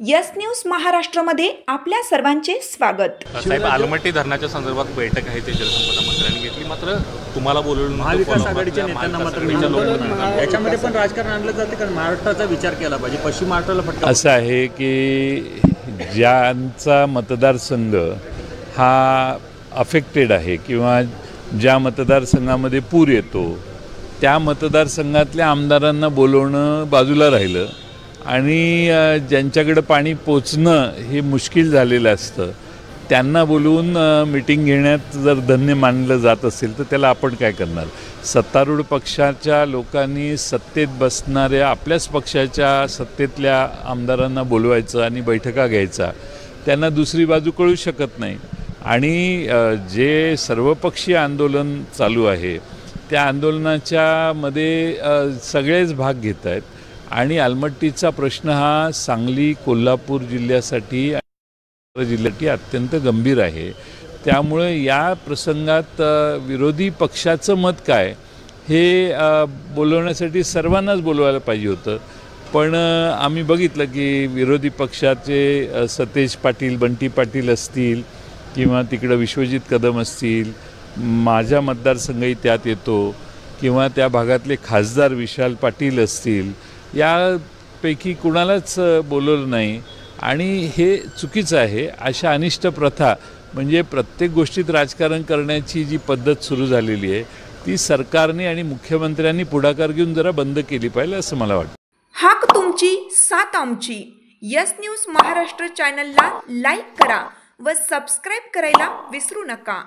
Yes news महाराष्ट्रामध्ये आपल्या सर्वांचे स्वागत। साहेब, आलमट्टी धरणाच्या संदर्भात बैठक आहे ते जलसंपदा मंत्र्यांनी घेतली, मात्र तुम्हाला बोलवलं महाविकास आघाडीच्या नेत्यांना मात्र याच्यामध्ये पण राजकारण आणलं जाते, कारण महाराष्ट्राचा विचार केला पाहिजे, पश्चिम महाराष्ट्राला फटका असं आहे की ज्यांचा मतदारसंघ हा अफेक्टेड आहे किंवा ज्या मतदारसंघामध्ये पूर येतो त्या मतदारसंघातल्या आमदारांना बोलवणं बाजूला राहिलं आणि ज्यांच्याकडे पाणी पोचणं हे मुश्किल झालेलं असतं त्यांना बोलवून मीटिंग घेण्यात जर धन्य मानलं जात असेल तर त्याला आपण काय करणार। सत्तारूढ पक्षाच्या लोकांनी सत्तेत बसणाऱ्या आपल्याच पक्षाच्या सत्तेतल्या आमदारांना बोलवायचं आणि बैठका घ्यायचा, त्यांना दुसरी बाजू कळू शकत नाही। आणि जे सर्वपक्षीय आंदोलन चालू आहे त्या आंदोलनाच्या मध्ये सगळेच भाग घेत आहेत आणि आलमट्टीचा प्रश्न हा सांगली कोल्हापूर जिल्ह्यासाठी अत्यंत गंभीर आहे। त्यामुळे या प्रसंगात विरोधी पक्षाचं मत काय हे बोलवण्यासाठी सर्वांनाच बोलवायला पाहिजे होतं, पण आम्ही बघितलं की विरोधी पक्षाचे सतेज पाटील, बंटी पाटील असतील किंवा तिकडं विश्वजित कदम असतील, माझ्या मतदारसंघही त्यात येतो, किंवा त्या भागातले खासदार विशाल पाटील असतील, यापैकी कुणालाच बोलवलं नाही आणि हे चुकीचं आहे। अशा अनिष्ट प्रथा म्हणजे प्रत्येक गोष्टीत राजकारण करण्याची जी पद्धत सुरू झालेली आहे ती सरकारने आणि मुख्यमंत्र्यांनी पुढाकार घेऊन जरा बंद केली पाहिजे असं मला वाटतं। हाक तुमची साथ आमची। यस न्यूज महाराष्ट्र चॅनलला लाईक करा व सबस्क्राईब करायला विसरू नका।